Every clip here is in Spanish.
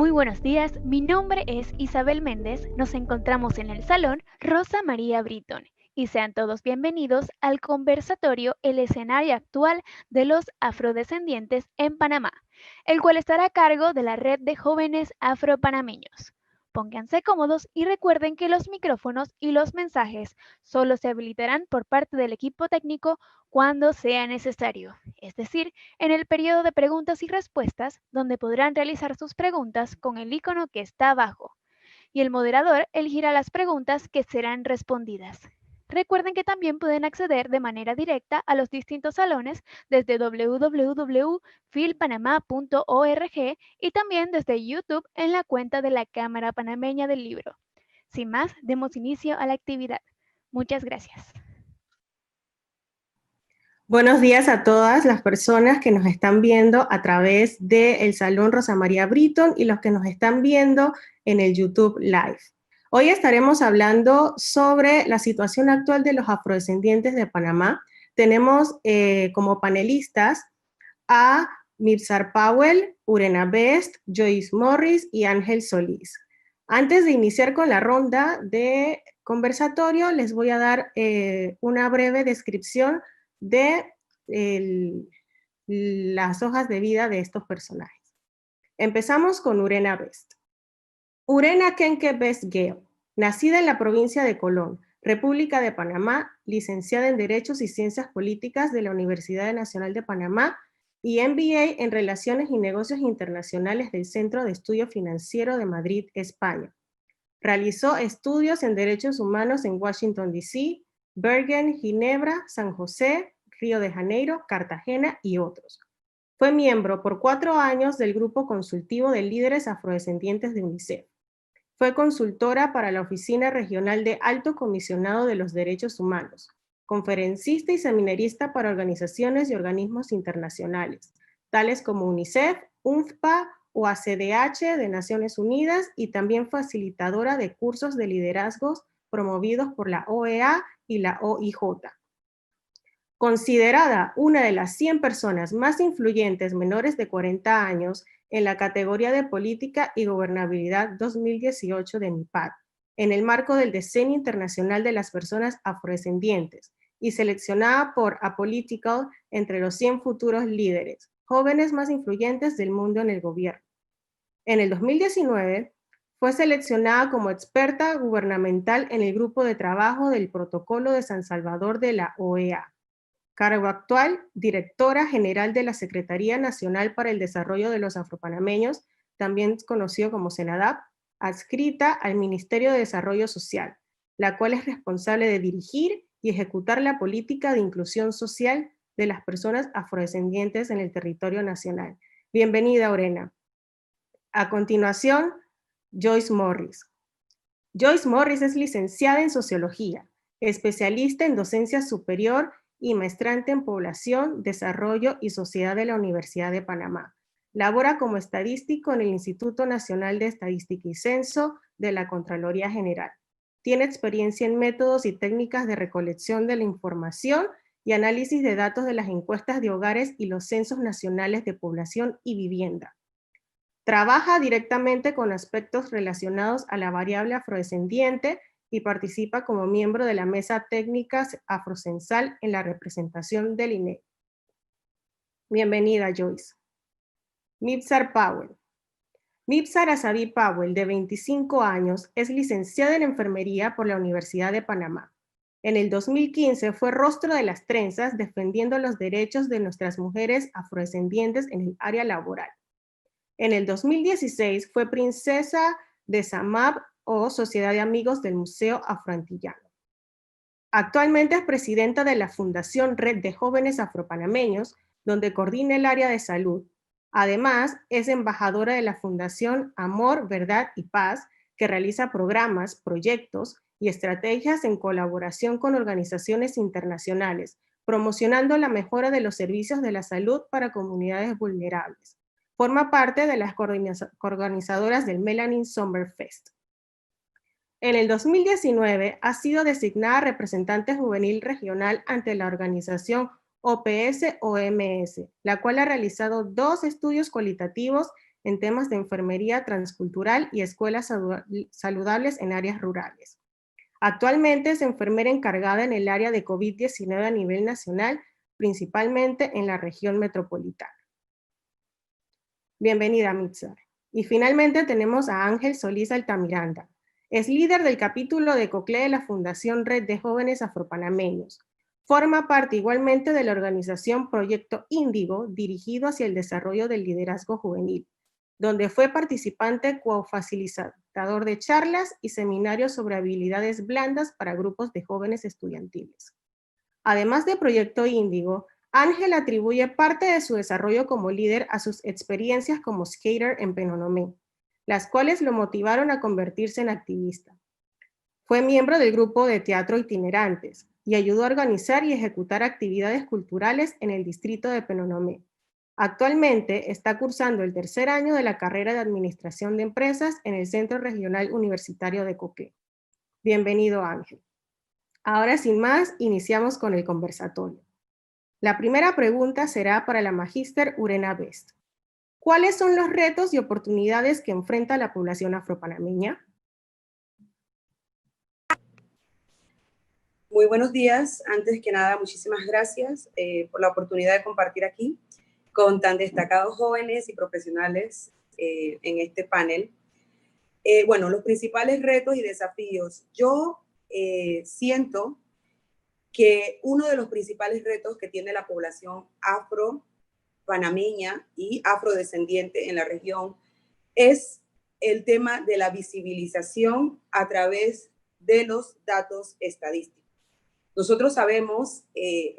Muy buenos días, mi nombre es Isabel Méndez, nos encontramos en el Salón Rosa María Britton y sean todos bienvenidos al conversatorio El escenario actual de los afrodescendientes en Panamá, el cual estará a cargo de la Red de Jóvenes Afropanameños. Pónganse cómodos y recuerden que los micrófonos y los mensajes solo se habilitarán por parte del equipo técnico cuando sea necesario, es decir, en el periodo de preguntas y respuestas, donde podrán realizar sus preguntas con el icono que está abajo, y el moderador elegirá las preguntas que serán respondidas. Recuerden que también pueden acceder de manera directa a los distintos salones desde www.filpanamá.org y también desde YouTube en la cuenta de la Cámara Panameña del Libro. Sin más, demos inicio a la actividad. Muchas gracias. Buenos días a todas las personas que nos están viendo a través del Salón Rosa María Britton y los que nos están viendo en el YouTube Live. Hoy estaremos hablando sobre la situación actual de los afrodescendientes de Panamá. Tenemos como panelistas a Mibsar Powell, Urena Best, Joyce Morris y Ángel Solís. Antes de iniciar con la ronda de conversatorio, les voy a dar una breve descripción de las hojas de vida de estos personajes. Empezamos con Urena Best. Urena Kenke Best Gale, nacida en la provincia de Colón, República de Panamá, licenciada en Derechos y Ciencias Políticas de la Universidad Nacional de Panamá y MBA en Relaciones y Negocios Internacionales del Centro de Estudio Financiero de Madrid, España. Realizó estudios en Derechos Humanos en Washington, D.C., Bergen, Ginebra, San José, Río de Janeiro, Cartagena y otros. Fue miembro por 4 años del Grupo Consultivo de Líderes Afrodescendientes de UNICEF. Fue consultora para la Oficina Regional de Alto Comisionado de los Derechos Humanos, conferencista y seminarista para organizaciones y organismos internacionales, tales como UNICEF, UNFPA o ACDH de Naciones Unidas, y también facilitadora de cursos de liderazgos promovidos por la OEA y la OIJ. Considerada una de las 100 personas más influyentes menores de 40 años en la categoría de Política y Gobernabilidad 2018 de MIPAD, en el marco del Decenio Internacional de las Personas Afrodescendientes, y seleccionada por Apolitical entre los 100 futuros líderes, jóvenes más influyentes del mundo en el gobierno. En el 2019, fue seleccionada como experta gubernamental en el grupo de trabajo del Protocolo de San Salvador de la OEA. Cargo actual, directora general de la Secretaría Nacional para el Desarrollo de los Afropanameños, también conocido como SENADAP, adscrita al Ministerio de Desarrollo Social, la cual es responsable de dirigir y ejecutar la política de inclusión social de las personas afrodescendientes en el territorio nacional. Bienvenida, Urena. A continuación, Joyce Morris. Joyce Morris es licenciada en Sociología, especialista en docencia superior y maestrante en Población, Desarrollo y Sociedad de la Universidad de Panamá. Labora como estadístico en el Instituto Nacional de Estadística y Censo de la Contraloría General. Tiene experiencia en métodos y técnicas de recolección de la información y análisis de datos de las encuestas de hogares y los censos nacionales de población y vivienda. Trabaja directamente con aspectos relacionados a la variable afrodescendiente y participa como miembro de la Mesa Técnica Afrocensal en la representación del INE. Bienvenida, Joyce. Mibsar Powell. Mibsar Asabi Powell, de 25 años, es licenciada en Enfermería por la Universidad de Panamá. En el 2015 fue rostro de las trenzas defendiendo los derechos de nuestras mujeres afrodescendientes en el área laboral. En el 2016 fue princesa de SAMAP o Sociedad de Amigos del Museo Afroantillano. Actualmente es presidenta de la Fundación Red de Jóvenes Afropanameños, donde coordina el área de salud. Además, es embajadora de la Fundación Amor, Verdad y Paz, que realiza programas, proyectos y estrategias en colaboración con organizaciones internacionales, promocionando la mejora de los servicios de la salud para comunidades vulnerables. Forma parte de las organizadoras del Melanin Summer Fest. En el 2019 ha sido designada representante juvenil regional ante la organización OPS-OMS, la cual ha realizado 2 estudios cualitativos en temas de enfermería transcultural y escuelas saludables en áreas rurales. Actualmente es enfermera encargada en el área de COVID-19 a nivel nacional, principalmente en la región metropolitana. Bienvenida, Mitzar. Y finalmente tenemos a Ángel Solís Altamiranda. Es líder del capítulo de COCLE de la Fundación Red de Jóvenes Afropanameños. Forma parte igualmente de la organización Proyecto Índigo, dirigido hacia el desarrollo del liderazgo juvenil, donde fue participante co-facilitador de charlas y seminarios sobre habilidades blandas para grupos de jóvenes estudiantiles. Además de Proyecto Índigo, Ángel atribuye parte de su desarrollo como líder a sus experiencias como skater en Penonomé, las cuales lo motivaron a convertirse en activista. Fue miembro del grupo de teatro Itinerantes y ayudó a organizar y ejecutar actividades culturales en el distrito de Penonomé. Actualmente está cursando el 3er año de la carrera de Administración de Empresas en el Centro Regional Universitario de Coqué. Bienvenido, Ángel. Ahora, sin más, iniciamos con el conversatorio. La primera pregunta será para la magíster Urena Best. ¿Cuáles son los retos y oportunidades que enfrenta la población afropanameña? Muy buenos días. Antes que nada, muchísimas gracias por la oportunidad de compartir aquí con tan destacados jóvenes y profesionales en este panel. Bueno, los principales retos y desafíos. Yo siento que uno de los principales retos que tiene la población afro-panameña y afrodescendiente en la región es el tema de la visibilización a través de los datos estadísticos. Nosotros sabemos que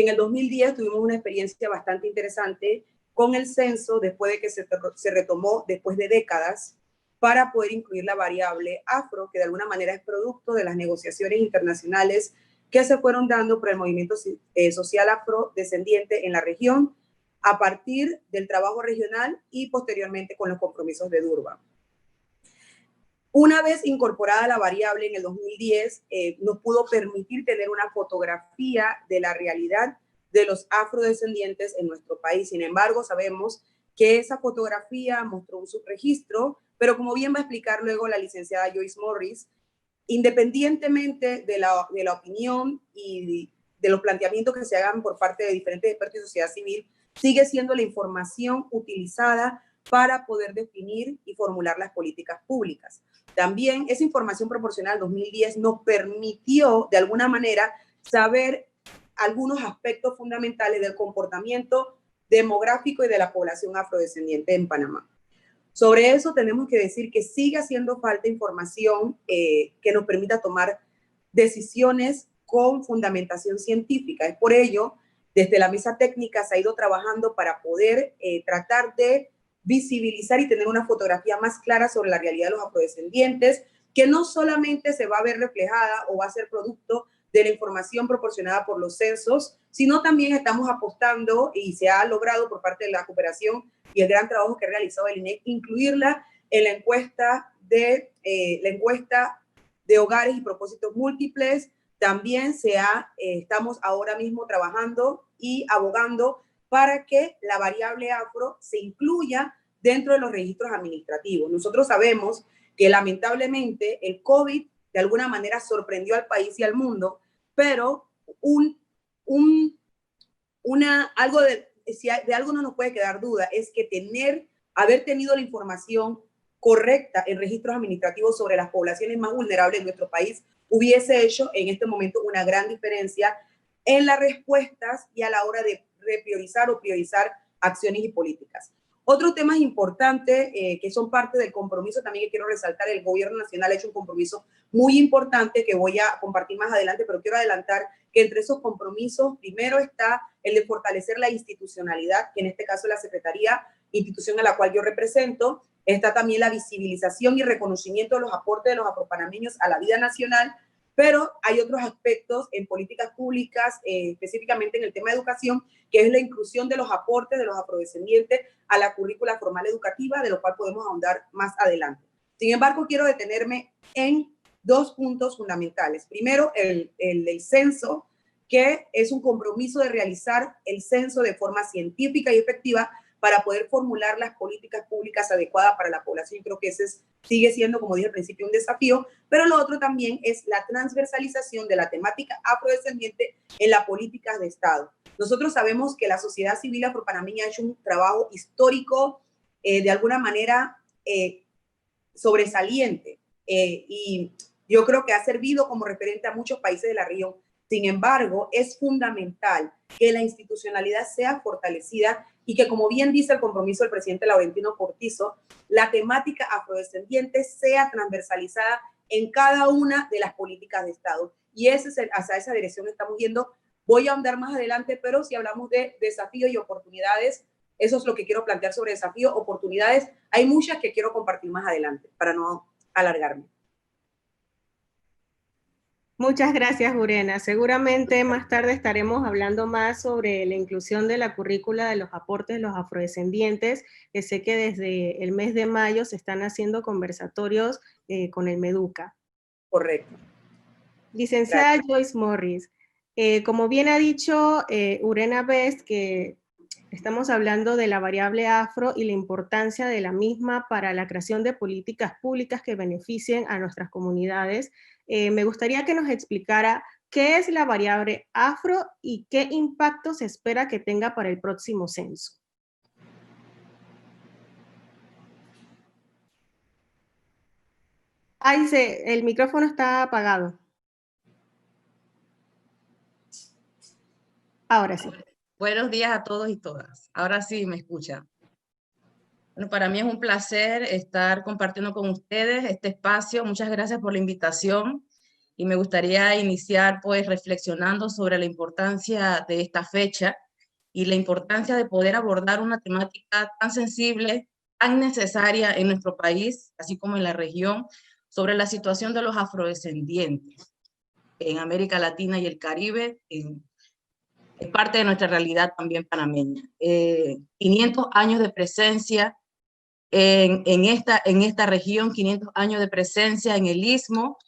en el 2010 tuvimos una experiencia bastante interesante con el censo después de que se retomó después de décadas para poder incluir la variable afro, que de alguna manera es producto de las negociaciones internacionales que se fueron dando por el movimiento social afrodescendiente en la región a partir del trabajo regional y posteriormente con los compromisos de Durban. Una vez incorporada la variable en el 2010, nos pudo permitir tener una fotografía de la realidad de los afrodescendientes en nuestro país. Sin embargo, sabemos que esa fotografía mostró un subregistro, pero como bien va a explicar luego la licenciada Joyce Morris, independientemente de la opinión y de los planteamientos que se hagan por parte de diferentes expertos y sociedad civil, sigue siendo la información utilizada para poder definir y formular las políticas públicas. También esa información proporcional al 2010 nos permitió, de alguna manera, saber algunos aspectos fundamentales del comportamiento demográfico y de la población afrodescendiente en Panamá. Sobre eso tenemos que decir que sigue haciendo falta información que nos permita tomar decisiones con fundamentación científica. Es por ello, desde la mesa técnica se ha ido trabajando para poder tratar de visibilizar y tener una fotografía más clara sobre la realidad de los afrodescendientes, que no solamente se va a ver reflejada o va a ser producto de la información proporcionada por los censos, sino también estamos apostando, y se ha logrado por parte de la cooperación y el gran trabajo que ha realizado el INEC, incluirla en la encuesta de hogares y propósitos múltiples. También estamos ahora mismo trabajando y abogando para que la variable afro se incluya dentro de los registros administrativos. Nosotros sabemos que lamentablemente el COVID de alguna manera sorprendió al país y al mundo, pero si de algo no nos puede quedar duda, es que haber tenido la información correcta en registros administrativos sobre las poblaciones más vulnerables de nuestro país hubiese hecho en este momento una gran diferencia en las respuestas y a la hora de repriorizar o priorizar acciones y políticas. Otros temas importantes que son parte del compromiso también que quiero resaltar, el gobierno nacional ha hecho un compromiso muy importante que voy a compartir más adelante, pero quiero adelantar que entre esos compromisos primero está el de fortalecer la institucionalidad, que en este caso es la Secretaría, institución a la cual yo represento. Está también la visibilización y reconocimiento de los aportes de los afropanameños a la vida nacional, pero hay otros aspectos en políticas públicas, específicamente en el tema de educación, que es la inclusión de los aportes de los afrodescendientes a la currícula formal educativa, de lo cual podemos ahondar más adelante. Sin embargo, quiero detenerme en dos puntos fundamentales. Primero, el censo, que es un compromiso de realizar el censo de forma científica y efectiva para poder formular las políticas públicas adecuadas para la población. Yo creo que ese sigue siendo, como dije al principio, un desafío, pero lo otro también es la transversalización de la temática afrodescendiente en las políticas de Estado. Nosotros sabemos que la sociedad civil afropanameña ha hecho un trabajo histórico, de alguna manera sobresaliente, y yo creo que ha servido como referente a muchos países de la región. Sin embargo, es fundamental que la institucionalidad sea fortalecida y que, como bien dice el compromiso del presidente Laurentino Cortizo, la temática afrodescendiente sea transversalizada en cada una de las políticas de Estado. Y hacia esa dirección estamos yendo. Voy a ahondar más adelante, pero si hablamos de desafíos y oportunidades, eso es lo que quiero plantear sobre desafíos, oportunidades. Hay muchas que quiero compartir más adelante para no alargarme. Muchas gracias, Urena. Seguramente más tarde estaremos hablando más sobre la inclusión de la currícula de los aportes de los afrodescendientes, que sé que desde el mes de mayo se están haciendo conversatorios con el Meduca. Correcto. Licenciada gracias. Joyce Morris, como bien ha dicho Urena Best, que estamos hablando de la variable afro y la importancia de la misma para la creación de políticas públicas que beneficien a nuestras comunidades. Me gustaría que nos explicara qué es la variable afro y qué impacto se espera que tenga para el próximo censo. Ay, el micrófono está apagado. Ahora sí. Buenos días a todos y todas. Ahora sí me escuchan. Bueno, para mí es un placer estar compartiendo con ustedes este espacio. Muchas gracias por la invitación y me gustaría iniciar pues reflexionando sobre la importancia de esta fecha y la importancia de poder abordar una temática tan sensible, tan necesaria en nuestro país, así como en la región, sobre la situación de los afrodescendientes en América Latina y el Caribe, es parte de nuestra realidad también panameña. 500 años de presencia en esta región, 500 años de presencia en el Istmo,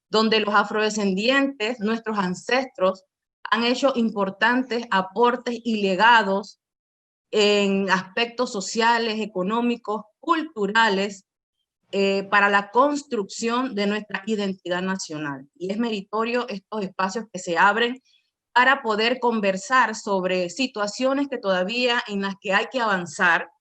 donde los afrodescendientes, nuestros ancestros, han hecho importantes aportes y legados en aspectos sociales, económicos, culturales, para la construcción de nuestra identidad nacional. Y es meritorio estos espacios que se abren para poder conversar sobre situaciones que todavía en las que hay que avanzar.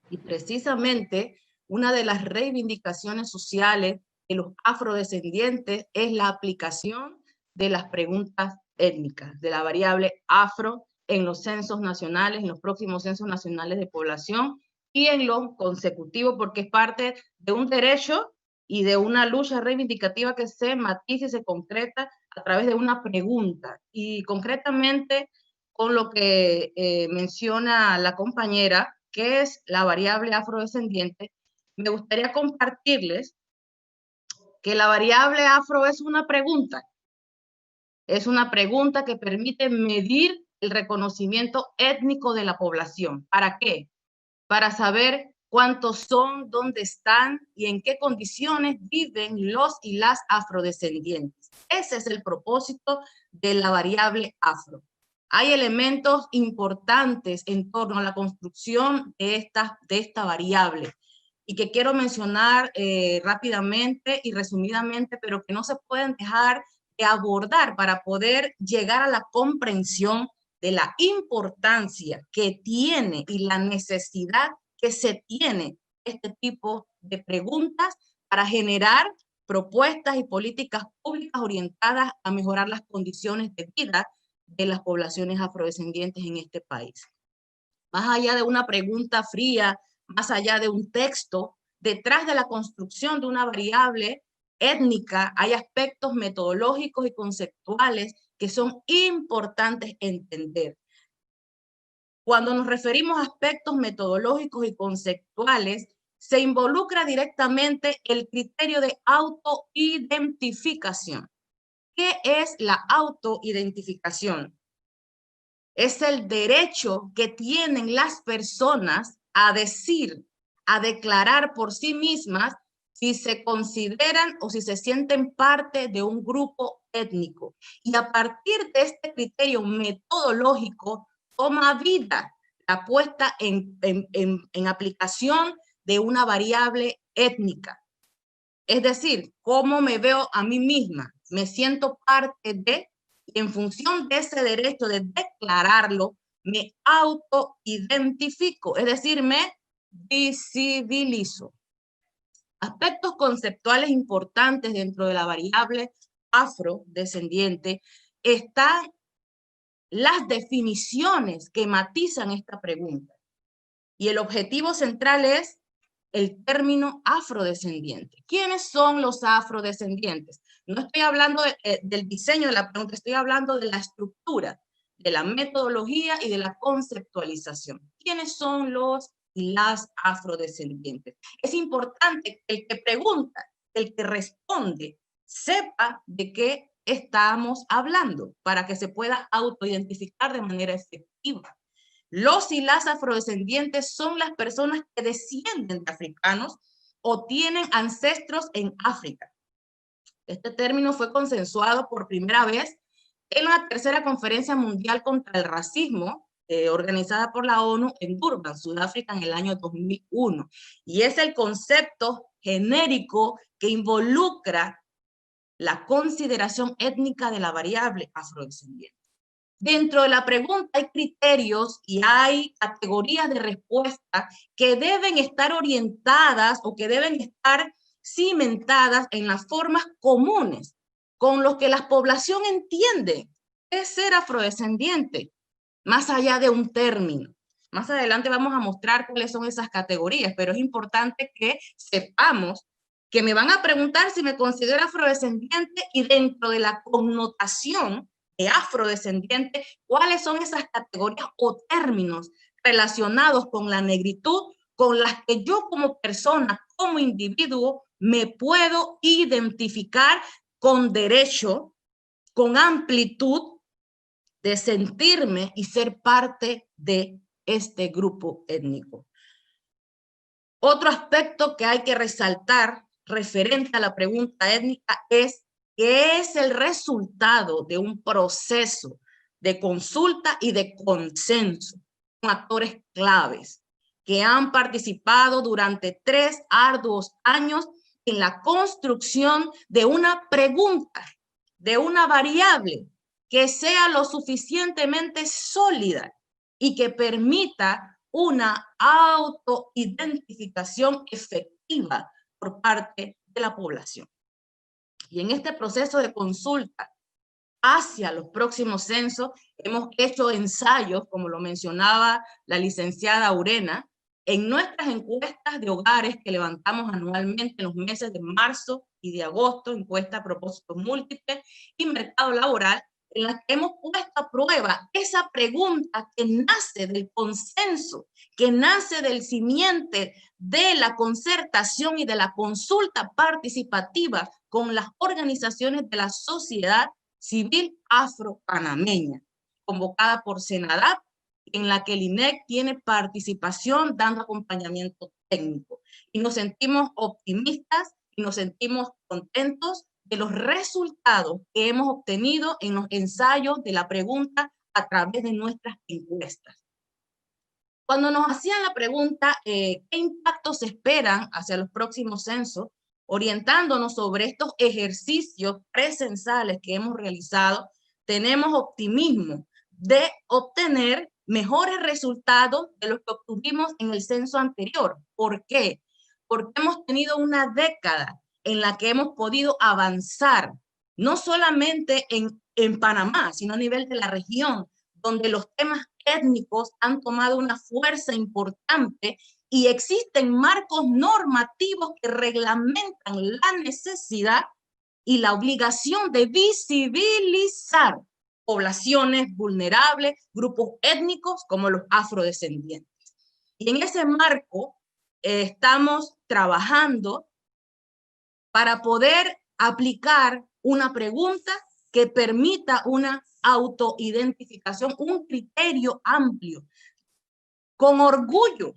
Y precisamente una de las reivindicaciones sociales de los afrodescendientes es la aplicación de las preguntas étnicas, de la variable afro en los censos nacionales, en los próximos censos nacionales de población y en los consecutivos, porque es parte de un derecho y de una lucha reivindicativa que se matiza y se concreta a través de una pregunta. Y concretamente con lo que menciona la compañera, que es la variable afrodescendiente, me gustaría compartirles que la variable afro es una pregunta. Es una pregunta que permite medir el reconocimiento étnico de la población. ¿Para qué? Para saber cuántos son, dónde están y en qué condiciones viven los y las afrodescendientes. Ese es el propósito de la variable afro. Hay elementos importantes en torno a la construcción de esta variable y que quiero mencionar rápidamente y resumidamente, pero que no se pueden dejar de abordar para poder llegar a la comprensión de la importancia que tiene y la necesidad que se tiene este tipo de preguntas para generar propuestas y políticas públicas orientadas a mejorar las condiciones de vida de las poblaciones afrodescendientes en este país. Más allá de una pregunta fría, más allá de un texto, detrás de la construcción de una variable étnica hay aspectos metodológicos y conceptuales que son importantes entender. Cuando nos referimos a aspectos metodológicos y conceptuales, se involucra directamente el criterio de autoidentificación. ¿Qué es la autoidentificación? Es el derecho que tienen las personas a decir, a declarar por sí mismas si se consideran o si se sienten parte de un grupo étnico. Y a partir de este criterio metodológico toma vida la puesta en aplicación de una variable étnica. Es decir, cómo me veo a mí misma, me siento parte de, y en función de ese derecho de declararlo, me autoidentifico, es decir, me visibilizo. Aspectos conceptuales importantes dentro de la variable afrodescendiente están las definiciones que matizan esta pregunta. Y el objetivo central es el término afrodescendiente. ¿Quiénes son los afrodescendientes? No estoy hablando del diseño de la pregunta, estoy hablando de la estructura, de la metodología y de la conceptualización. ¿Quiénes son los y las afrodescendientes? Es importante que el que pregunta, el que responde, sepa de qué estamos hablando para que se pueda autoidentificar de manera efectiva. Los y las afrodescendientes son las personas que descienden de africanos o tienen ancestros en África. Este término fue consensuado por primera vez en la tercera conferencia mundial contra el racismo, organizada por la ONU en Durban, Sudáfrica, en el año 2001. Y es el concepto genérico que involucra la consideración étnica de la variable afrodescendiente. Dentro de la pregunta hay criterios y hay categorías de respuesta que deben estar orientadas o que deben estar cimentadas en las formas comunes con los que la población entiende qué es ser afrodescendiente, más allá de un término. Más adelante vamos a mostrar cuáles son esas categorías, pero es importante que sepamos que me van a preguntar si me considero afrodescendiente y dentro de la connotación de afrodescendiente, cuáles son esas categorías o términos relacionados con la negritud con las que yo como persona, como individuo, me puedo identificar con derecho, con amplitud de sentirme y ser parte de este grupo étnico. Otro aspecto que hay que resaltar referente a la pregunta étnica es que es el resultado de un proceso de consulta y de consenso con actores claves que han participado durante 3 arduos años en la construcción de una pregunta, de una variable que sea lo suficientemente sólida y que permita una autoidentificación efectiva por parte de la población. Y en este proceso de consulta hacia los próximos censos, hemos hecho ensayos, como lo mencionaba la licenciada Urena, en nuestras encuestas de hogares que levantamos anualmente en los meses de marzo y de agosto, encuesta a propósitos múltiples y mercado laboral, en las que hemos puesto a prueba esa pregunta que nace del consenso, que nace del simiente de la concertación y de la consulta participativa con las organizaciones de la sociedad civil afro-panameña, convocada por Senadap, en la que el INEC tiene participación dando acompañamiento técnico. Y nos sentimos optimistas y nos sentimos contentos de los resultados que hemos obtenido en los ensayos de la pregunta a través de nuestras encuestas. Cuando nos hacían la pregunta, ¿qué impactos se esperan hacia los próximos censos? Orientándonos sobre estos ejercicios precensales que hemos realizado, tenemos optimismo de obtener mejores resultados de los que obtuvimos en el censo anterior. ¿Por qué? Porque hemos tenido una década en la que hemos podido avanzar, no solamente en Panamá, sino a nivel de la región, donde los temas étnicos han tomado una fuerza importante y existen marcos normativos que reglamentan la necesidad y la obligación de visibilizar poblaciones vulnerables, grupos étnicos como los afrodescendientes. Y en ese marco estamos trabajando para poder aplicar una pregunta que permita una autoidentificación, un criterio amplio. Con orgullo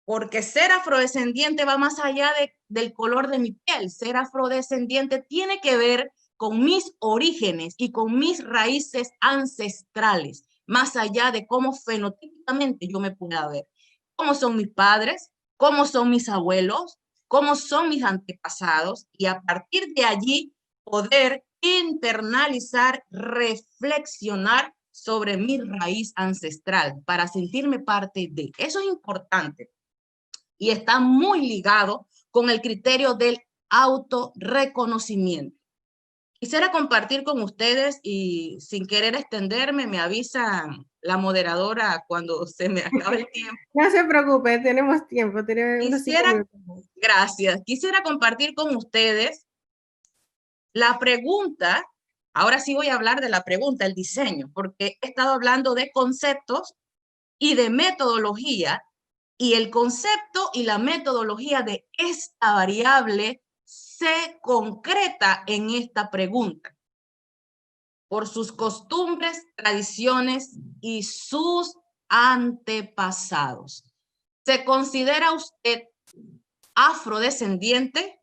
porque ser afrodescendiente va más allá del color de mi piel. Ser afrodescendiente tiene que ver con mis orígenes y con mis raíces ancestrales, más allá de cómo fenotípicamente yo me pueda ver. Cómo son mis padres, cómo son mis abuelos, cómo son mis antepasados, y a partir de allí poder internalizar, reflexionar sobre mi raíz ancestral para sentirme parte de. Eso es importante y está muy ligado con el criterio del autorreconocimiento. Quisiera compartir con ustedes, y sin querer extenderme, me avisa la moderadora cuando se me acabe el tiempo. No se preocupe, tenemos tiempo, tenemos unos 5 minutos. Gracias. Quisiera compartir con ustedes la pregunta. Ahora sí voy a hablar de la pregunta, el diseño, porque he estado hablando de conceptos y de metodología, y el concepto y la metodología de esta variable se concreta en esta pregunta por sus costumbres, tradiciones y sus antepasados. ¿Se considera usted afrodescendiente?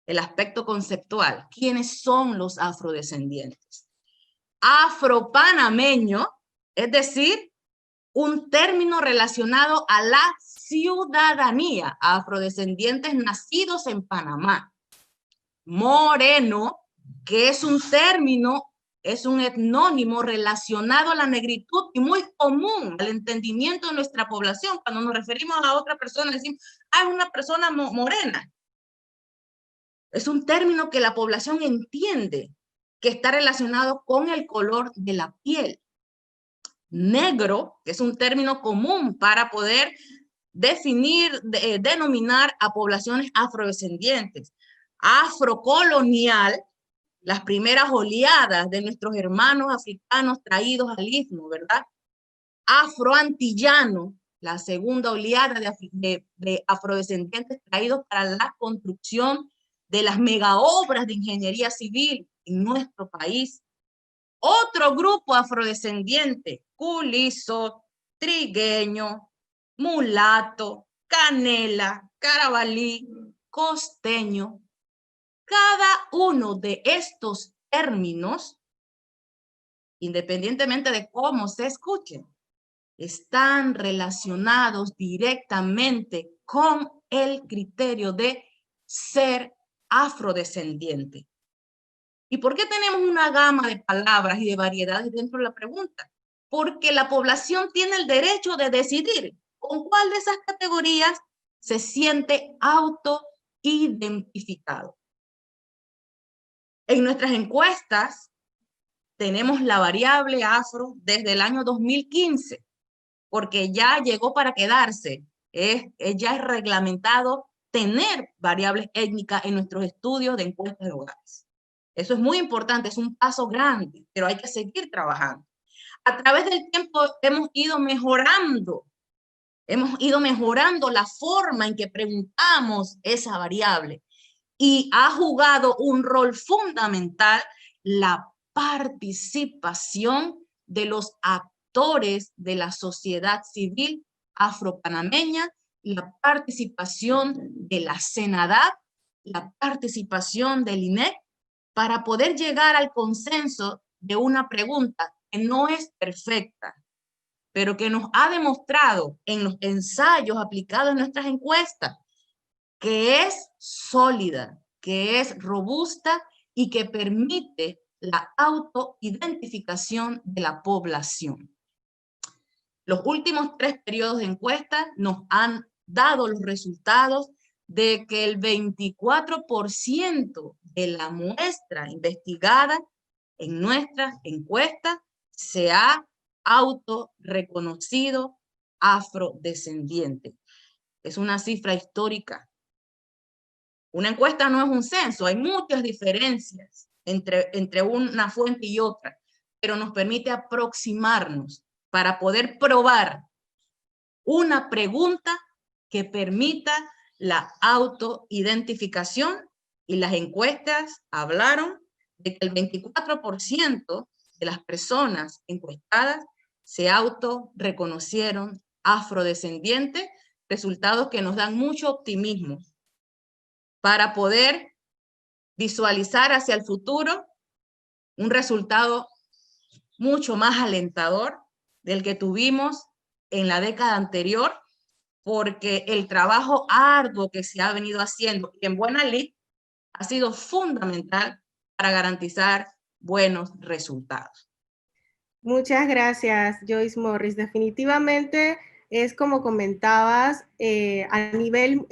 El aspecto conceptual. ¿Quiénes son los afrodescendientes? Afropanameño, es decir, un término relacionado a la ciudadanía, afrodescendientes nacidos en Panamá. Moreno, que es un término, es un etnónimo relacionado a la negritud y muy común al entendimiento de nuestra población. Cuando nos referimos a otra persona, decimos, es una persona morena. Es un término que la población entiende, que está relacionado con el color de la piel. Negro, que es un término común para poder definir, denominar a poblaciones afrodescendientes. Afrocolonial, las primeras oleadas de nuestros hermanos africanos traídos al istmo, ¿verdad? Afroantillano, la segunda oleada de afrodescendientes traídos para la construcción de las megaobras de ingeniería civil en nuestro país. Otro grupo afrodescendiente, culizo, trigueño, mulato, canela, carabalí, costeño. Cada uno de estos términos, independientemente de cómo se escuchen, están relacionados directamente con el criterio de ser afrodescendiente. ¿Y por qué tenemos una gama de palabras y de variedades dentro de la pregunta? Porque la población tiene el derecho de decidir con cuál de esas categorías se siente autoidentificado. En nuestras encuestas tenemos la variable afro desde el año 2015, porque ya llegó para quedarse. Ya es reglamentado tener variables étnicas en nuestros estudios de encuestas de hogares. Eso es muy importante, es un paso grande, pero hay que seguir trabajando. A través del tiempo hemos ido mejorando la forma en que preguntamos esa variable, y ha jugado un rol fundamental la participación de los actores de la sociedad civil afropanameña, la participación de la CENADAP, la participación del INEC, para poder llegar al consenso de una pregunta que no es perfecta, pero que nos ha demostrado en los ensayos aplicados en nuestras encuestas que es sólida, que es robusta y que permite la autoidentificación de la población. Los últimos 3 periodos de encuesta nos han dado los resultados de que el 24% de la muestra investigada en nuestra encuesta se ha autorreconocido afrodescendiente. Es una cifra histórica. Una encuesta no es un censo, hay muchas diferencias entre una fuente y otra, pero nos permite aproximarnos para poder probar una pregunta que permita la autoidentificación, y las encuestas hablaron de que el 24% de las personas encuestadas se autorreconocieron afrodescendientes, resultados que nos dan mucho optimismo para poder visualizar hacia el futuro un resultado mucho más alentador del que tuvimos en la década anterior, porque el trabajo arduo que se ha venido haciendo en buena lid ha sido fundamental para garantizar buenos resultados. Muchas gracias, Joyce Morris. Definitivamente es como comentabas, a nivel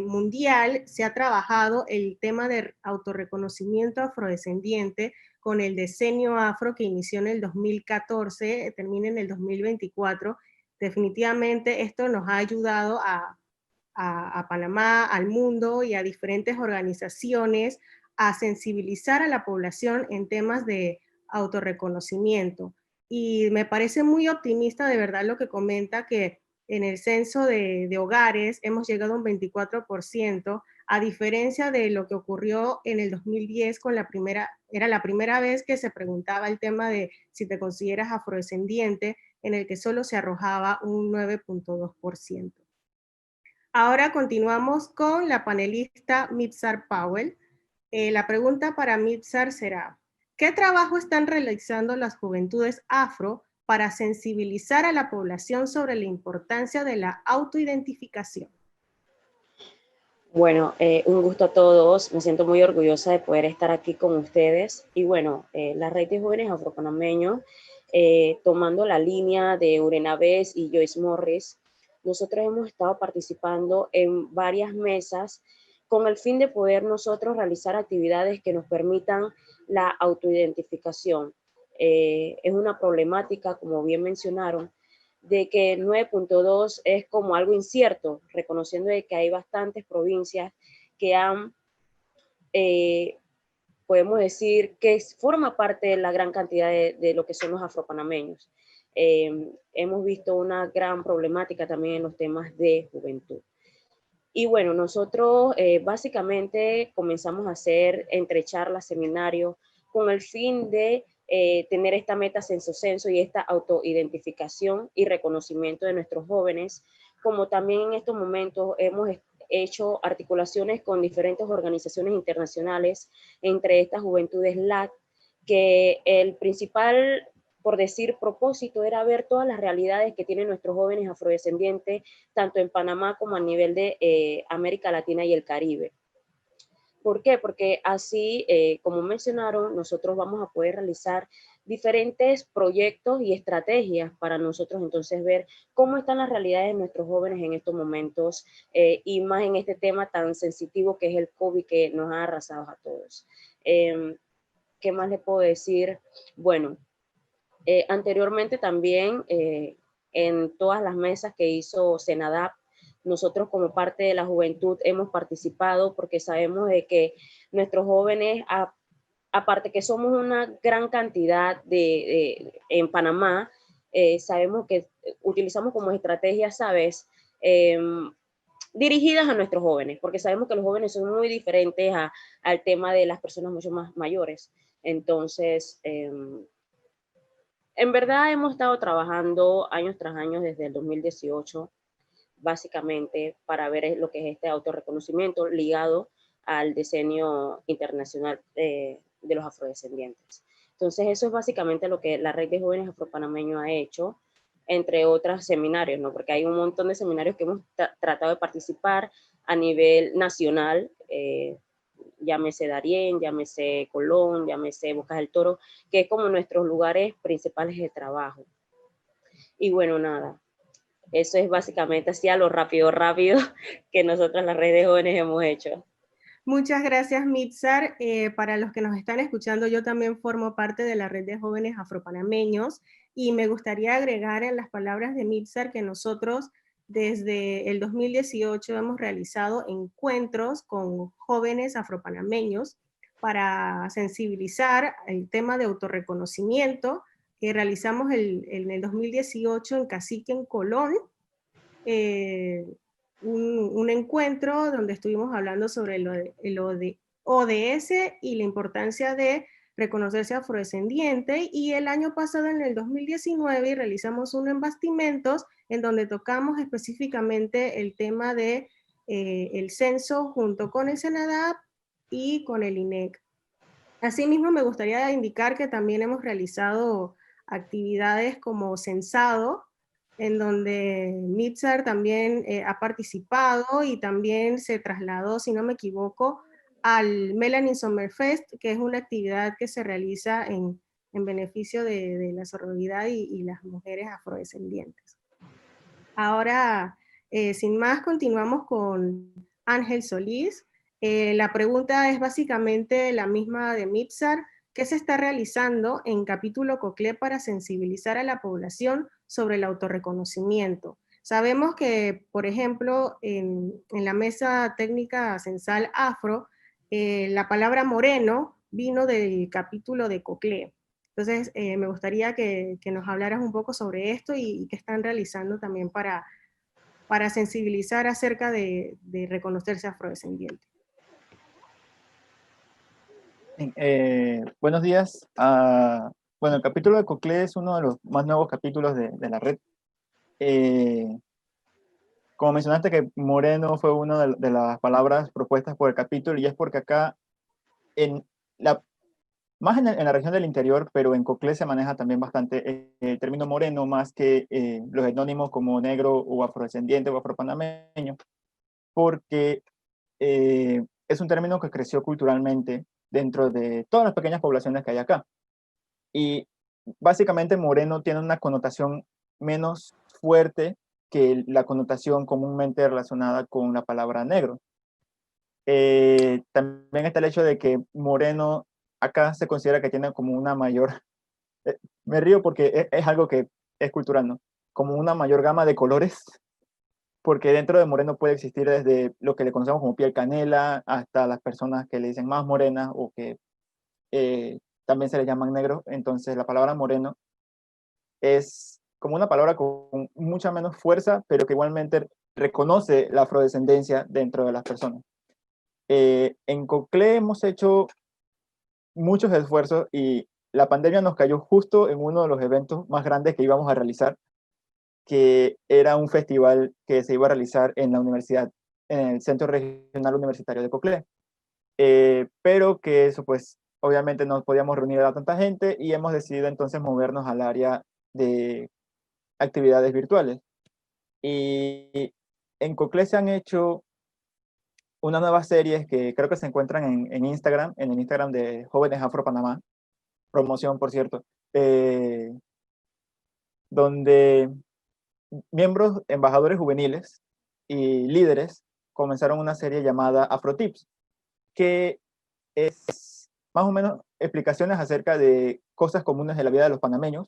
mundial se ha trabajado el tema de autorreconocimiento afrodescendiente con el decenio afro que inició en el 2014, termina en el 2024. Definitivamente esto nos ha ayudado a Panamá, al mundo y a diferentes organizaciones a sensibilizar a la población en temas de autorreconocimiento. Y me parece muy optimista de verdad lo que comenta, que en el censo de hogares hemos llegado a un 24%, a diferencia de lo que ocurrió en el 2010 con era la primera vez que se preguntaba el tema de si te consideras afrodescendiente, en el que solo se arrojaba un 9.2%. Ahora continuamos con la panelista Mibzar Powell. La pregunta para Mibzar será, ¿qué trabajo están realizando las juventudes afro para sensibilizar a la población sobre la importancia de la autoidentificación? Bueno, un gusto a todos. Me siento muy orgullosa de poder estar aquí con ustedes. Y bueno, la Red de Jóvenes Afropanameños, tomando la línea de Urena Bess y Joyce Morris, nosotros hemos estado participando en varias mesas con el fin de poder nosotros realizar actividades que nos permitan la autoidentificación. Es una problemática, como bien mencionaron, de que el 9.2 es como algo incierto, reconociendo de que hay bastantes provincias que han, podemos decir, que forma parte de la gran cantidad de lo que son los afropanameños. Hemos visto una gran problemática también en los temas de juventud. Y bueno, nosotros básicamente comenzamos a hacer entre charlas, seminarios, con el fin de tener esta meta censo y esta autoidentificación y reconocimiento de nuestros jóvenes, como también en estos momentos hemos hecho articulaciones con diferentes organizaciones internacionales, entre estas Juventudes LAC, que el principal, por decir, propósito era ver todas las realidades que tienen nuestros jóvenes afrodescendientes, tanto en Panamá como a nivel de América Latina y el Caribe. ¿Por qué? Porque así, como mencionaron, nosotros vamos a poder realizar diferentes proyectos y estrategias para nosotros entonces ver cómo están las realidades de nuestros jóvenes en estos momentos y más en este tema tan sensitivo que es el COVID, que nos ha arrasado a todos. ¿Qué más le puedo decir? Bueno, anteriormente también en todas las mesas que hizo Senadap, nosotros como parte de la juventud hemos participado porque sabemos de que nuestros jóvenes, aparte que somos una gran cantidad en Panamá, sabemos que utilizamos como estrategia, ¿sabes? Dirigidas a nuestros jóvenes, porque sabemos que los jóvenes son muy diferentes al tema de las personas mucho más mayores. Entonces, en verdad hemos estado trabajando años tras años desde el 2018, básicamente para ver lo que es este autorreconocimiento ligado al decenio internacional de los afrodescendientes. Entonces eso es básicamente lo que la Red de Jóvenes Afropanameños ha hecho, entre otros seminarios, ¿no? Porque hay un montón de seminarios que hemos tratado de participar a nivel nacional, llámese Darién, llámese Colón, llámese Bocas del Toro, que es como nuestros lugares principales de trabajo. Y bueno, nada, eso es básicamente así a lo rápido que nosotros las redes de jóvenes hemos hecho. Muchas gracias, Mibzar. Para los que nos están escuchando, yo también formo parte de la Red de Jóvenes Afropanameños y me gustaría agregar en las palabras de Mibzar que nosotros desde el 2018 hemos realizado encuentros con jóvenes afropanameños para sensibilizar el tema de autorreconocimiento que realizamos en el 2018 en Cacique, en Colón. Un encuentro donde estuvimos hablando sobre el ODS y la importancia de reconocerse afrodescendiente, y el año pasado, en el 2019, realizamos uno en Bastimentos, en donde tocamos específicamente el tema de el censo junto con el SENADAP y con el INEC. Asimismo, me gustaría indicar que también hemos realizado actividades como censado, en donde Mitzar también ha participado y también se trasladó, si no me equivoco, al Melanin Summer Fest, que es una actividad que se realiza en beneficio de la sororidad y las mujeres afrodescendientes. Ahora, sin más, continuamos con Ángel Solís. La pregunta es básicamente la misma de Mipsar. ¿Qué se está realizando en capítulo COCLE para sensibilizar a la población sobre el autorreconocimiento? Sabemos que, por ejemplo, en la mesa técnica censal afro, la palabra moreno vino del capítulo de COCLE. Entonces, me gustaría que nos hablaras un poco sobre esto y qué están realizando también para sensibilizar acerca de reconocerse afrodescendiente. Buenos días. Bueno, el capítulo de COCLE es uno de los más nuevos capítulos de la red. Como mencionaste que moreno fue una de las palabras propuestas por el capítulo, y es porque acá, más en la región del interior, pero en COCLE se maneja también bastante el término moreno, más que los etnónimos como negro o afrodescendiente o afropanameño, porque es un término que creció culturalmente dentro de todas las pequeñas poblaciones que hay acá. Y básicamente moreno tiene una connotación menos fuerte que la connotación comúnmente relacionada con la palabra negro. También está el hecho de que moreno acá se considera que tiene como una mayor, me río porque es algo que es cultural, ¿no? Como una mayor gama de colores, porque dentro de moreno puede existir desde lo que le conocemos como piel canela hasta las personas que le dicen más morenas o que también se le llaman negros. Entonces la palabra moreno es como una palabra con mucha menos fuerza, pero que igualmente reconoce la afrodescendencia dentro de las personas. En COCLE hemos hecho muchos esfuerzos y la pandemia nos cayó justo en uno de los eventos más grandes que íbamos a realizar, que era un festival que se iba a realizar en la universidad, en el Centro Regional Universitario de COCLE. Pero que eso, pues, obviamente no podíamos reunir a tanta gente y hemos decidido entonces movernos al área de actividades virtuales. Y en COCLE se han hecho unas nuevas series que creo que se encuentran en Instagram, en el Instagram de Jóvenes Afro Panamá, promoción, por cierto, donde miembros, embajadores juveniles y líderes comenzaron una serie llamada Afrotips, que es más o menos explicaciones acerca de cosas comunes de la vida de los panameños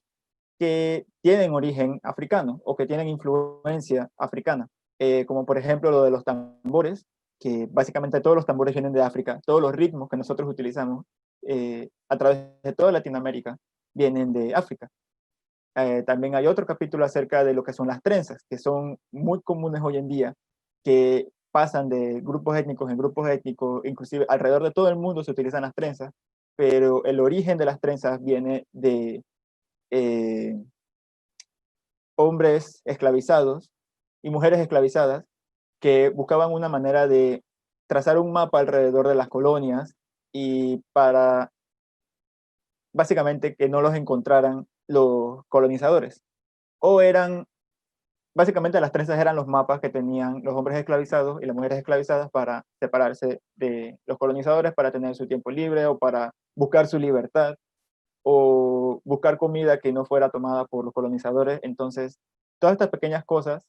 que tienen origen africano o que tienen influencia africana, como por ejemplo lo de los tambores, que básicamente todos los tambores vienen de África, todos los ritmos que nosotros utilizamos a través de toda Latinoamérica vienen de África. También hay otro capítulo acerca de lo que son las trenzas, que son muy comunes hoy en día, que pasan de grupos étnicos en grupos étnicos, inclusive alrededor de todo el mundo se utilizan las trenzas, pero el origen de las trenzas viene de hombres esclavizados y mujeres esclavizadas que buscaban una manera de trazar un mapa alrededor de las colonias y para básicamente que no los encontraran los colonizadores. O eran, básicamente las trenzas eran los mapas que tenían los hombres esclavizados y las mujeres esclavizadas para separarse de los colonizadores, para tener su tiempo libre o para buscar su libertad o buscar comida que no fuera tomada por los colonizadores. Entonces, todas estas pequeñas cosas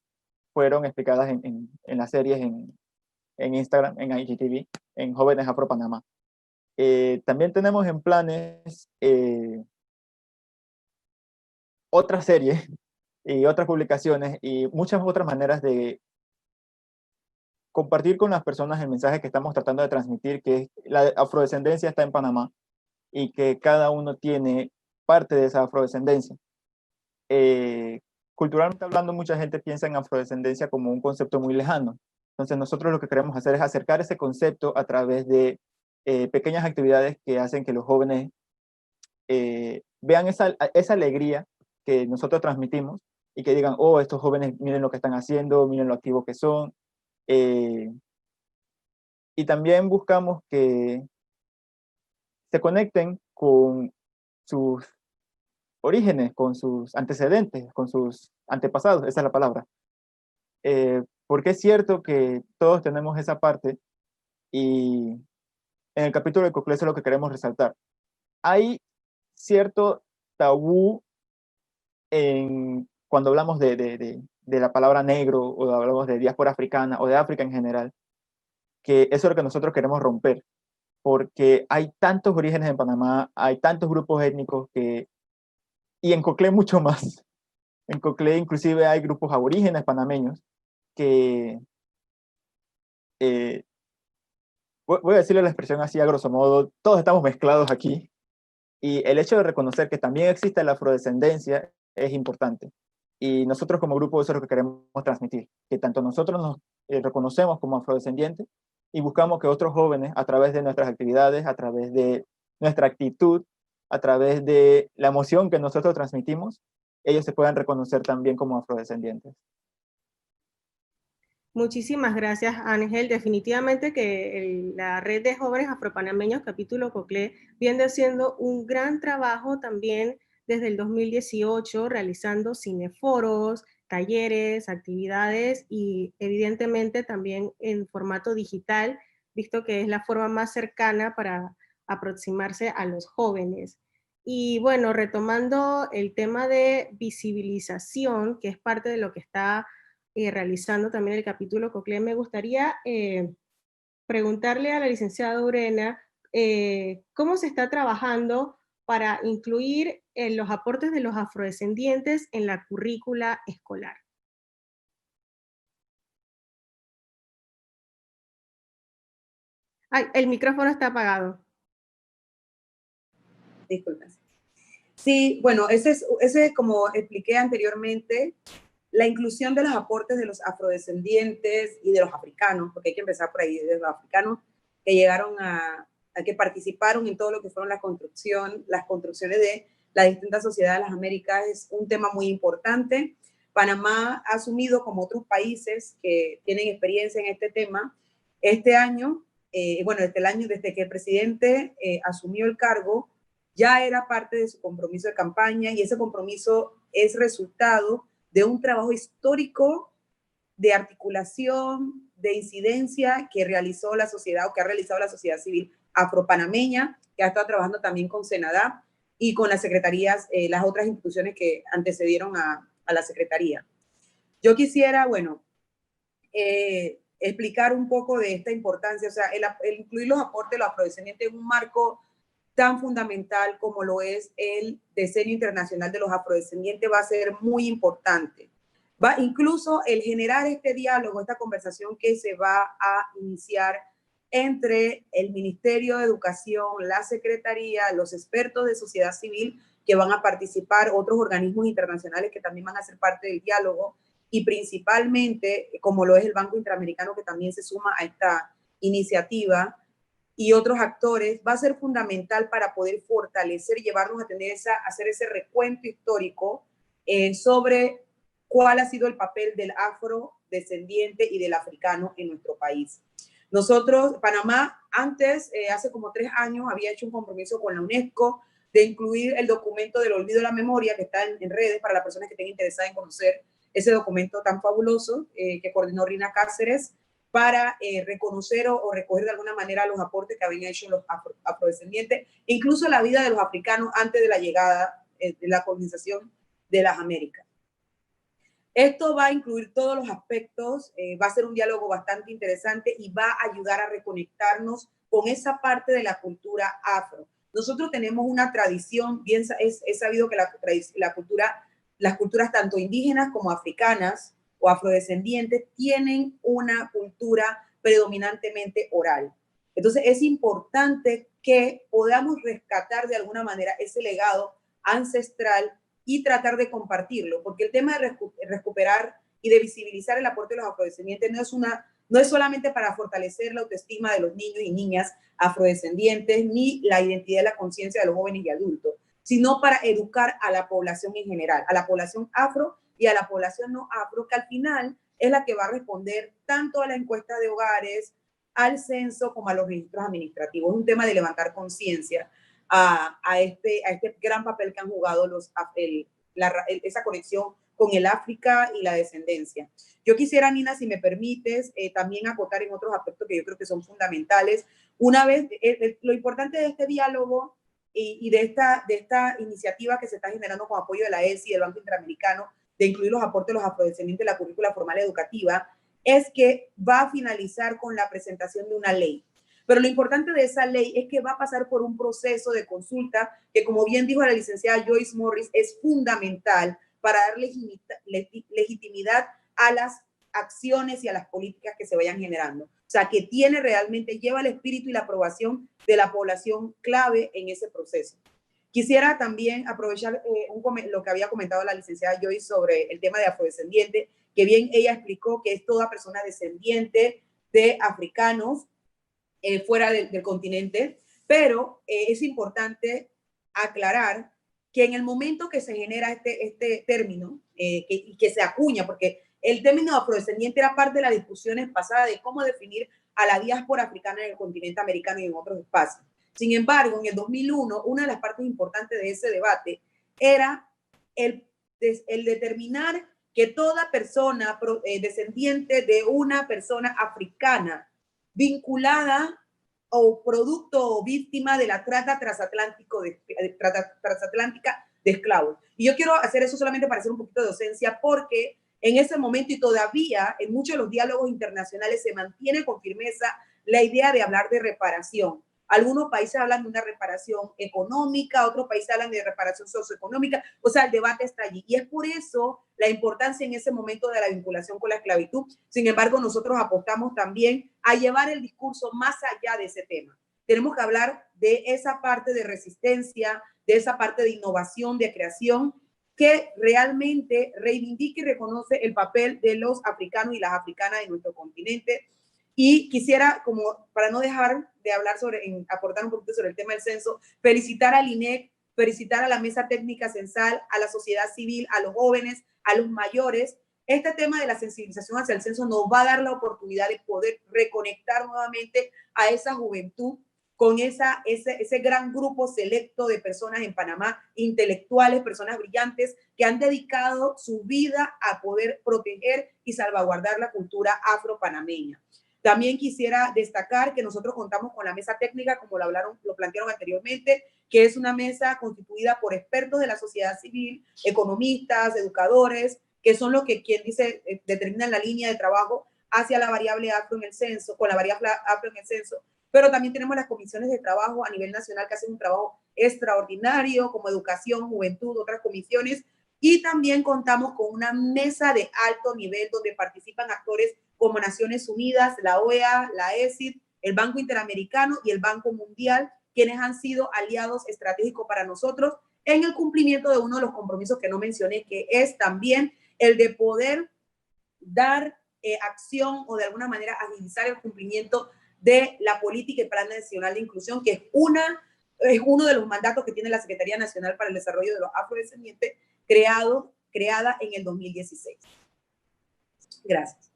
fueron explicadas en las series en Instagram, en IGTV, en Jóvenes Afro Panamá. También tenemos en planes otras series y otras publicaciones y muchas otras maneras de compartir con las personas el mensaje que estamos tratando de transmitir, que la afrodescendencia está en Panamá y que cada uno tiene parte de esa afrodescendencia. Culturalmente hablando, mucha gente piensa en afrodescendencia como un concepto muy lejano. Entonces nosotros lo que queremos hacer es acercar ese concepto a través de pequeñas actividades que hacen que los jóvenes vean esa alegría que nosotros transmitimos y que digan, oh, estos jóvenes miren lo que están haciendo, miren lo activos que son. Y también buscamos que se conecten con sus orígenes, con sus antecedentes, con sus antepasados, esa es la palabra. Porque es cierto que todos tenemos esa parte y en el capítulo de Coclé eso es lo que queremos resaltar. Hay cierto tabú cuando hablamos de la palabra negro o hablamos de diáspora africana o de África en general, que eso es lo que nosotros queremos romper, porque hay tantos orígenes en Panamá, hay tantos grupos étnicos y en Coclé mucho más. En Coclé inclusive hay grupos aborígenes panameños que, voy a decirle la expresión así a grosso modo, todos estamos mezclados aquí, y el hecho de reconocer que también existe la afrodescendencia es importante. Y nosotros como grupo eso es lo que queremos transmitir, que tanto nosotros nos reconocemos como afrodescendientes y buscamos que otros jóvenes, a través de nuestras actividades, a través de nuestra actitud, a través de la emoción que nosotros transmitimos, ellos se puedan reconocer también como afrodescendientes. Muchísimas gracias, Ángel. Definitivamente que la red de jóvenes afropanameños, capítulo Coclé, viene haciendo un gran trabajo también desde el 2018, realizando cineforos, talleres, actividades y evidentemente también en formato digital, visto que es la forma más cercana para aproximarse a los jóvenes. Y bueno, retomando el tema de visibilización, que es parte de lo que está realizando también el capítulo Coclé, me gustaría preguntarle a la licenciada Urena cómo se está trabajando para incluir los aportes de los afrodescendientes en la currícula escolar. Ay, el micrófono está apagado. Disculpen. Sí, bueno, ese como expliqué anteriormente, la inclusión de los aportes de los afrodescendientes y de los africanos, porque hay que empezar por ahí, de los africanos que llegaron a que participaron en todo lo que fueron las construcciones de las distintas sociedades de las Américas, es un tema muy importante. Panamá ha asumido, como otros países que tienen experiencia en este tema, este año, desde que el presidente asumió el cargo, ya era parte de su compromiso de campaña y ese compromiso es resultado de un trabajo histórico de articulación, de incidencia que realizó la sociedad o que ha realizado la sociedad civil afropanameña, que ha estado trabajando también con Senadá y con las secretarías, las otras instituciones que antecedieron a la secretaría. Yo quisiera, explicar un poco de esta importancia, o sea, el incluir los aportes de los afrodescendientes en un marco tan fundamental como lo es el Decenio Internacional de los Afrodescendientes va a ser muy importante. Incluso el generar este diálogo, esta conversación que se va a iniciar entre el Ministerio de Educación, la Secretaría, los expertos de sociedad civil que van a participar, otros organismos internacionales que también van a ser parte del diálogo y principalmente, como lo es el Banco Interamericano que también se suma a esta iniciativa, y otros actores, va a ser fundamental para poder fortalecer y llevarnos a hacer ese recuento histórico sobre cuál ha sido el papel del afrodescendiente y del africano en nuestro país. Nosotros, Panamá, antes, hace como 3 años, había hecho un compromiso con la UNESCO de incluir el documento del olvido de la memoria, que está en redes para las personas que estén interesadas en conocer ese documento tan fabuloso que coordinó Rina Cáceres, para reconocer o recoger de alguna manera los aportes que habían hecho los afrodescendientes, incluso la vida de los africanos antes de la llegada de la colonización de las Américas. Esto va a incluir todos los aspectos, va a ser un diálogo bastante interesante y va a ayudar a reconectarnos con esa parte de la cultura afro. Nosotros tenemos una tradición, bien es sabido que las culturas tanto indígenas como africanas o afrodescendientes tienen una cultura predominantemente oral. Entonces es importante que podamos rescatar de alguna manera ese legado ancestral y tratar de compartirlo, porque el tema de recuperar y de visibilizar el aporte de los afrodescendientes no es solamente para fortalecer la autoestima de los niños y niñas afrodescendientes, ni la identidad y la conciencia de los jóvenes y adultos, sino para educar a la población en general, a la población afro y a la población no afro, que al final es la que va a responder tanto a la encuesta de hogares, al censo, como a los registros administrativos. Es un tema de levantar conciencia a este gran papel que han jugado esa conexión con el África y la descendencia. Yo quisiera, Nina, si me permites, también acotar en otros aspectos que yo creo que son fundamentales. Una vez, lo importante de este diálogo y de esta iniciativa que se está generando con apoyo de la ESI y del Banco Interamericano, de incluir los aportes de los afrodescendientes en la currícula formal educativa, es que va a finalizar con la presentación de una ley. Pero lo importante de esa ley es que va a pasar por un proceso de consulta que, como bien dijo la licenciada Joyce Morris, es fundamental para dar legitimidad a las acciones y a las políticas que se vayan generando. O sea, que lleva el espíritu y la aprobación de la población clave en ese proceso. Quisiera también aprovechar lo que había comentado la licenciada Joyce sobre el tema de afrodescendiente, que bien ella explicó que es toda persona descendiente de africanos fuera del continente, pero es importante aclarar que en el momento que se genera este término y que se acuña, porque el término afrodescendiente era parte de las discusiones pasadas de cómo definir a la diáspora africana en el continente americano y en otros espacios. Sin embargo, en el 2001, una de las partes importantes de ese debate era el determinar que toda persona descendiente de una persona africana vinculada o producto o víctima de la trata transatlántica de esclavos. Y yo quiero hacer eso solamente para hacer un poquito de docencia, porque en ese momento y todavía en muchos de los diálogos internacionales se mantiene con firmeza la idea de hablar de reparación. Algunos países hablan de una reparación económica, otros países hablan de reparación socioeconómica, o sea, el debate está allí. Y es por eso la importancia en ese momento de la vinculación con la esclavitud. Sin embargo, nosotros apostamos también a llevar el discurso más allá de ese tema. Tenemos que hablar de esa parte de resistencia, de esa parte de innovación, de creación, que realmente reivindique y reconoce el papel de los africanos y las africanas en nuestro continente. Y quisiera, como para no dejar de hablar aportar un poquito sobre el tema del censo, felicitar al INEC, felicitar a la Mesa Técnica Censal, a la sociedad civil, a los jóvenes, a los mayores. Este tema de la sensibilización hacia el censo nos va a dar la oportunidad de poder reconectar nuevamente a esa juventud con ese gran grupo selecto de personas en Panamá, intelectuales, personas brillantes, que han dedicado su vida a poder proteger y salvaguardar la cultura afro-panameña. También quisiera destacar que nosotros contamos con la mesa técnica, como lo plantearon anteriormente, que es una mesa constituida por expertos de la sociedad civil, economistas, educadores, que son los que, determinan la línea de trabajo hacia la variable afro en el censo, con la variable afro en el censo. Pero también tenemos las comisiones de trabajo a nivel nacional que hacen un trabajo extraordinario, como educación, juventud, otras comisiones. Y también contamos con una mesa de alto nivel donde participan actores como Naciones Unidas, la OEA, la ESID, el Banco Interamericano y el Banco Mundial, quienes han sido aliados estratégicos para nosotros en el cumplimiento de uno de los compromisos que no mencioné, que es también el de poder dar acción o de alguna manera agilizar el cumplimiento de la política y plan nacional de inclusión, que es uno de los mandatos que tiene la Secretaría Nacional para el Desarrollo de los Afrodescendientes, creada en el 2016. Gracias.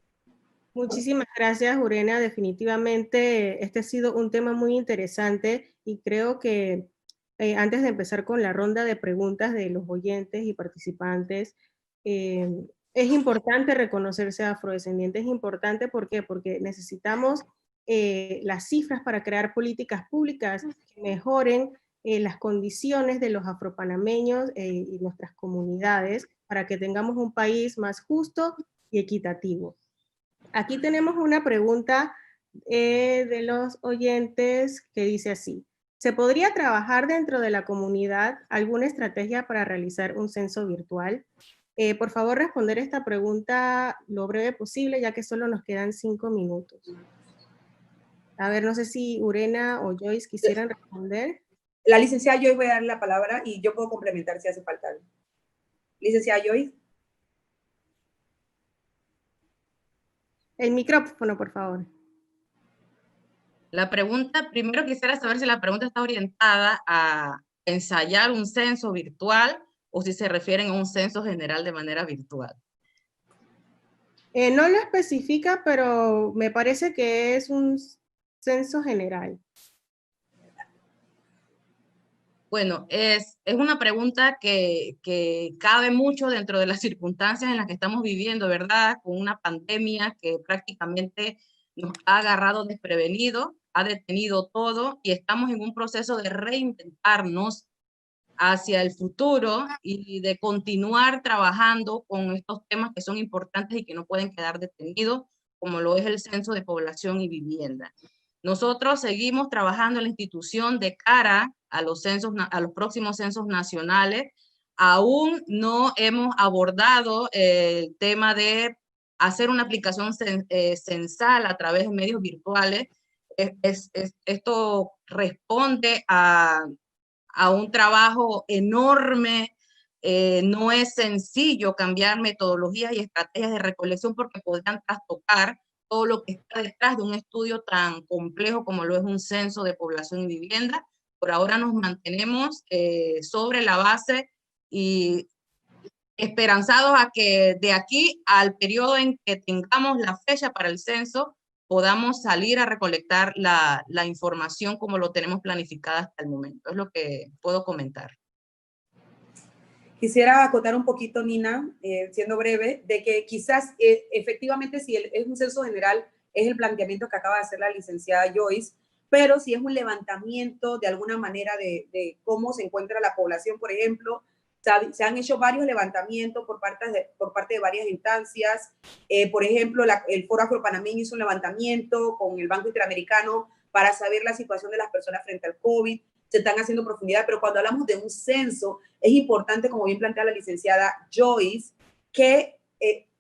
Muchísimas gracias, Urena. Definitivamente este ha sido un tema muy interesante y creo que antes de empezar con la ronda de preguntas de los oyentes y participantes, es importante reconocerse afrodescendiente. Es importante, ¿por qué? Porque necesitamos las cifras para crear políticas públicas que mejoren las condiciones de los afropanameños y nuestras comunidades para que tengamos un país más justo y equitativo. Aquí tenemos una pregunta de los oyentes que dice así: ¿se podría trabajar dentro de la comunidad alguna estrategia para realizar un censo virtual? Por favor, responder esta pregunta lo breve posible, ya que solo nos quedan 5 minutos. A ver, no sé si Urena o Joyce quisieran responder. La licenciada Joyce, voy a dar la palabra y yo puedo complementar si hace falta. Licenciada Joyce. El micrófono, por favor. La pregunta, primero quisiera saber si la pregunta está orientada a ensayar un censo virtual o si se refieren a un censo general de manera virtual. No lo especifica, pero me parece que es un censo general. Bueno, es una pregunta que cabe mucho dentro de las circunstancias en las que estamos viviendo, ¿verdad? Con una pandemia que prácticamente nos ha agarrado desprevenido, ha detenido todo y estamos en un proceso de reinventarnos hacia el futuro y de continuar trabajando con estos temas que son importantes y que no pueden quedar detenidos, como lo es el censo de población y vivienda. Nosotros seguimos trabajando en la institución de cara a los próximos censos nacionales. Aún no hemos abordado el tema de hacer una aplicación censal a través de medios virtuales. Esto responde a un trabajo enorme. No es sencillo cambiar metodologías y estrategias de recolección porque podrían trastocar todo lo que está detrás de un estudio tan complejo como lo es un censo de población y vivienda. Por ahora nos mantenemos sobre la base y esperanzados a que de aquí al periodo en que tengamos la fecha para el censo, podamos salir a recolectar la información como lo tenemos planificada hasta el momento. Es lo que puedo comentar. Quisiera acotar un poquito, Nina, siendo breve, de que quizás efectivamente si es un censo general, es el planteamiento que acaba de hacer la licenciada Joyce, pero si es un levantamiento de alguna manera de cómo se encuentra la población, por ejemplo, se han hecho varios levantamientos por parte de varias instancias. Por ejemplo, el Foro Afropanameño hizo un levantamiento con el Banco Interamericano para saber la situación de las personas frente al COVID. Se están haciendo profundidad, pero cuando hablamos de un censo, es importante, como bien plantea la licenciada Joyce, que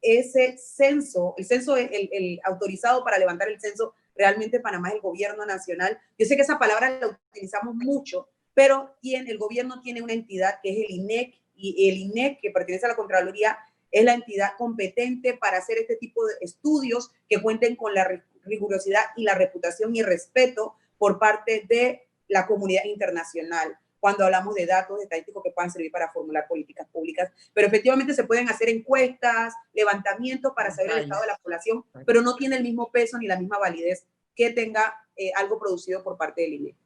ese censo, el censo, el autorizado para levantar el censo, realmente Panamá es el gobierno nacional. Yo sé que esa palabra la utilizamos mucho, pero el gobierno tiene una entidad que es el INEC, y el INEC, que pertenece a la Contraloría, es la entidad competente para hacer este tipo de estudios que cuenten con la rigurosidad y la reputación y respeto por parte de la comunidad internacional, cuando hablamos de datos estadísticos que puedan servir para formular políticas públicas. Pero efectivamente se pueden hacer encuestas, levantamientos para saber el estado de la población, pero no tiene el mismo peso ni la misma validez que tenga algo producido por parte del INEC.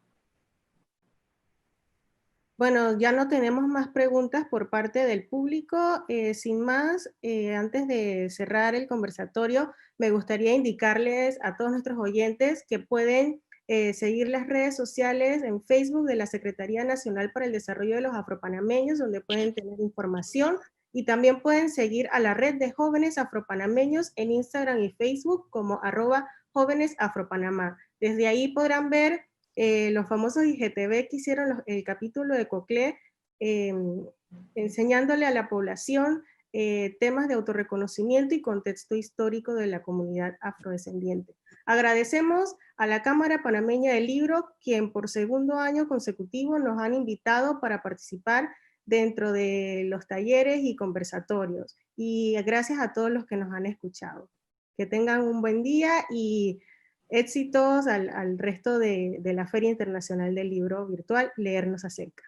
Bueno, ya no tenemos más preguntas por parte del público. Sin más, antes de cerrar el conversatorio, me gustaría indicarles a todos nuestros oyentes que pueden seguir las redes sociales en Facebook de la Secretaría Nacional para el Desarrollo de los Afropanameños, donde pueden tener información, y también pueden seguir a la Red de Jóvenes Afropanameños en Instagram y Facebook como @jóvenesafropanamá. Desde ahí podrán ver los famosos IGTV que hicieron el capítulo de COCLE, enseñándole a la población temas de autorreconocimiento y contexto histórico de la comunidad afrodescendiente. Agradecemos a la Cámara Panameña del Libro, quien por segundo año consecutivo nos han invitado para participar dentro de los talleres y conversatorios. Y gracias a todos los que nos han escuchado. Que tengan un buen día y éxitos al resto de la Feria Internacional del Libro Virtual, Leernos Acerca.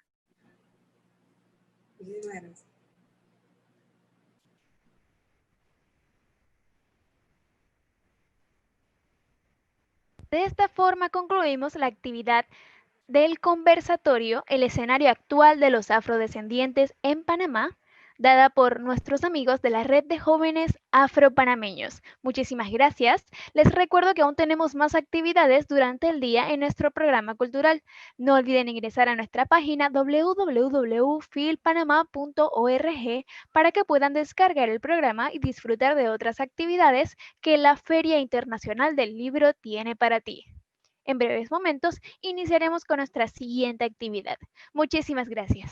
De esta forma concluimos la actividad del conversatorio El escenario actual de los afrodescendientes en Panamá, dada por nuestros amigos de la Red de Jóvenes Afropanameños. Muchísimas gracias. Les recuerdo que aún tenemos más actividades durante el día en nuestro programa cultural. No olviden ingresar a nuestra página www.filpanama.org para que puedan descargar el programa y disfrutar de otras actividades que la Feria Internacional del Libro tiene para ti. En breves momentos iniciaremos con nuestra siguiente actividad. Muchísimas gracias.